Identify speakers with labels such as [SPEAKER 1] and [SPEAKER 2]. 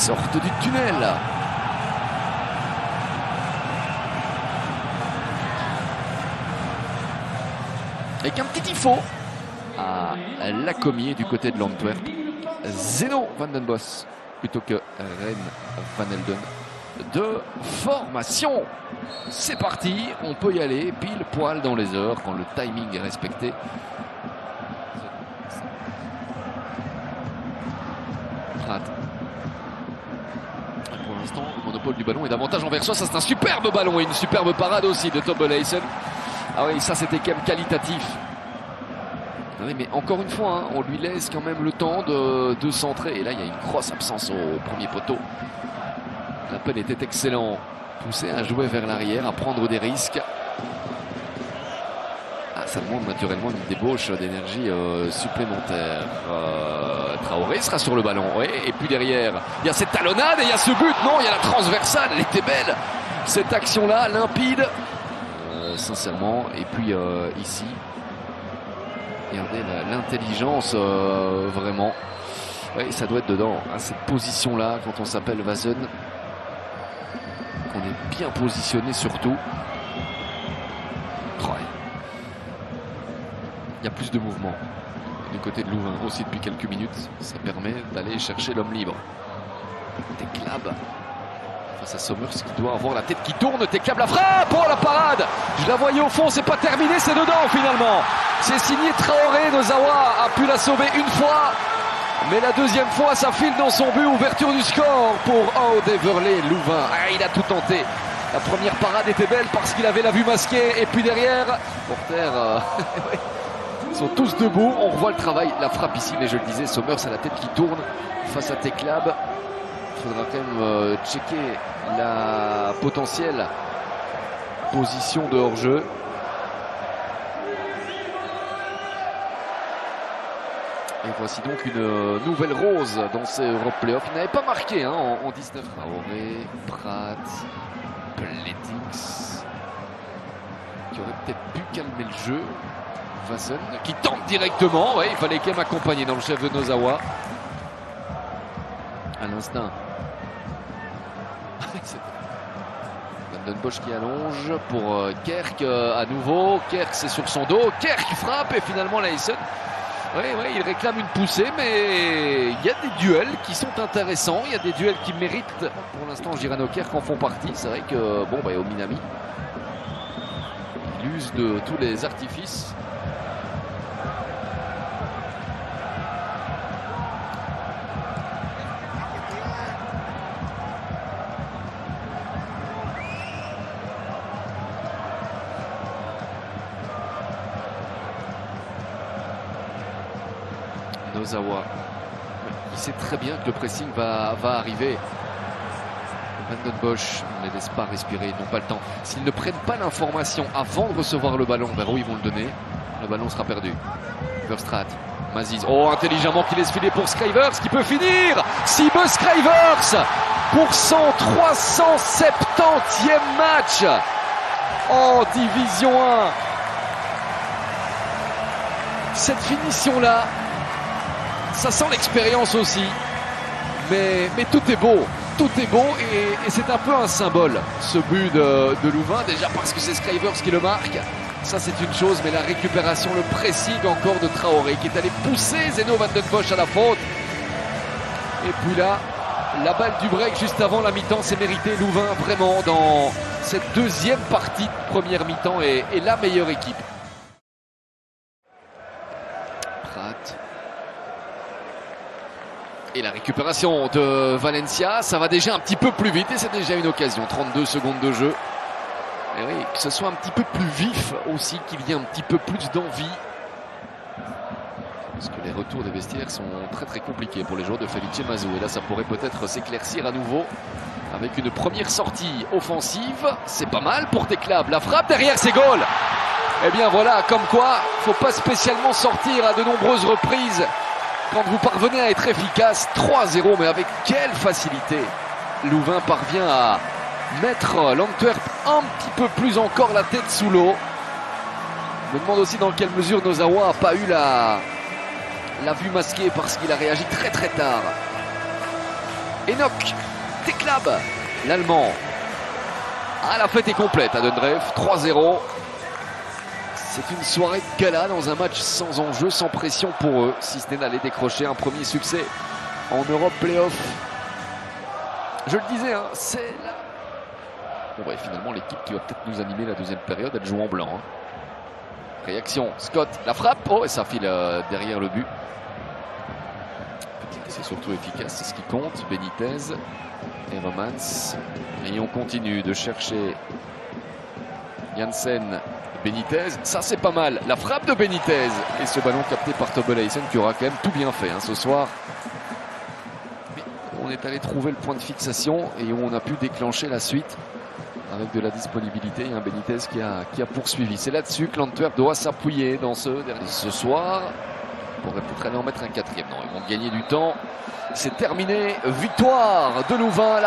[SPEAKER 1] sortent du tunnel. Avec un petit tifo à Lacommiers du côté de l'Antwerp. Zeno van den Bos plutôt que Ren van Elden. De formation. C'est parti, on peut y aller pile poil dans les heures quand le timing est respecté. Pratt. Pour l'instant, le monopole du ballon est davantage envers soi. Ça, c'est un superbe ballon et une superbe parade aussi de Tobbe-Leijsen. Ah oui, ça c'était quand même qualitatif. Oui, mais encore une fois, hein, on lui laisse quand même le temps de centrer. Et là, il y a une grosse absence au premier poteau. L'appel était excellent. Poussé à jouer vers l'arrière, à prendre des risques. Ah, ça demande naturellement une débauche d'énergie supplémentaire. Traoré sera sur le ballon. Oui, et puis derrière, il y a cette talonnade et il y a ce but. Non, il y a la transversale. Elle était belle. Cette action-là, limpide. Sincèrement. Et puis ici, regardez l'intelligence vraiment. Oui, ça doit être dedans. Hein, cette position-là, quand on s'appelle Vazen. On est bien positionné surtout. Oh, il y a plus de mouvement du côté de Louvain aussi depuis quelques minutes. Ça permet d'aller chercher l'homme libre. Teclab face à Somers qui doit avoir la tête qui tourne. Teclab la frappe. Oh, la parade. Je la voyais au fond, c'est pas terminé, c'est dedans finalement. C'est signé Traoré. Nozawa a pu la sauver une fois. Mais la deuxième fois, ça file dans son but. Ouverture du score pour Oude-Verley Louvain. Ah, il a tout tenté. La première parade était belle parce qu'il avait la vue masquée. Et puis derrière, porteurs sont tous debout. On revoit le travail. La frappe ici, mais je le disais, Somers a la tête qui tourne face à Teclab. Il faudra quand même checker la potentielle position de hors-jeu. Et voici donc une nouvelle rose dans ces Europe Playoffs. Il n'avait pas marqué hein, en 19. Traoré, Pratt, Pletix, qui aurait peut-être pu calmer le jeu. Vazen, qui tente directement. Ouais, il fallait quand même accompagner dans le chef de Nozawa. À l'instinct. Van den Bosch qui allonge pour Kerk à nouveau. Kerk c'est sur son dos. Kerk frappe et finalement Leijsen. Oui, il réclame une poussée, mais il y a des duels qui sont intéressants. Il y a des duels qui méritent. Pour l'instant, Girano Kerk en font partie. C'est vrai que, bon, au Minami, il use de tous les artifices. Nozawa, il sait très bien que le pressing va arriver. Van den Bosch ne les laisse pas respirer, ils n'ont pas le temps. S'ils ne prennent pas l'information avant de recevoir le ballon, vers où ils vont le donner, le ballon sera perdu. Verstraat, Maziz, oh intelligemment qui laisse filer pour Scrivers, qui peut finir. Sibbe Scrivers pour son 370e match en Division 1. Cette finition-là, ça sent l'expérience aussi, mais tout est beau et c'est un peu un symbole ce but de Louvain, déjà parce que c'est Scrivers qui le marque, ça c'est une chose, mais la récupération, le pressing encore de Traoré qui est allé pousser Zeno van den Bosch à la faute. Et puis là, la balle du break juste avant la mi-temps, c'est mérité. Louvain vraiment dans cette deuxième partie de première mi-temps est la meilleure équipe. Pratt. Et la récupération de Valencia, ça va déjà un petit peu plus vite et c'est déjà une occasion. 32 secondes de jeu. Et oui, que ce soit un petit peu plus vif aussi, qu'il y ait un petit peu plus d'envie. Parce que les retours des vestiaires sont très très compliqués pour les joueurs de Felice Mazou. Et là, ça pourrait peut-être s'éclaircir à nouveau avec une première sortie offensive. C'est pas mal pour Teclab. La frappe derrière, c'est goal. Eh bien voilà, comme quoi, faut pas spécialement sortir à de nombreuses reprises. Quand vous parvenez à être efficace, 3-0, mais avec quelle facilité Louvain parvient à mettre l'Antwerp un petit peu plus encore la tête sous l'eau. Je me demande aussi dans quelle mesure Nozawa n'a pas eu la vue masquée parce qu'il a réagi très très tard. Enoch Teklab, l'Allemand. Ah, la fête est complète à Dundreef, 3-0. C'est une soirée de gala dans un match sans enjeu, sans pression pour eux, si ce n'est d'aller décrocher un premier succès en Europe Playoff. Je le disais, hein, c'est là. Bon, ouais, finalement, l'équipe qui va peut-être nous animer la deuxième période, elle joue en blanc. Hein. Réaction, Scott, la frappe. Oh, et ça file derrière le but. C'est surtout efficace, c'est ce qui compte. Benitez et Romans. Et on continue de chercher Janssen. Benitez, ça c'est pas mal. La frappe de Benitez. Et ce ballon capté par Tobel-Haysen qui aura quand même tout bien fait hein, ce soir. Mais on est allé trouver le point de fixation et où on a pu déclencher la suite avec de la disponibilité. Il y a un Benitez qui a poursuivi. C'est là-dessus que l'Antwerp doit s'appuyer dans ce dernier. Ce soir, on pourrait peut-être aller en mettre un quatrième. Non, ils vont gagner du temps. C'est terminé. Victoire de Louvain.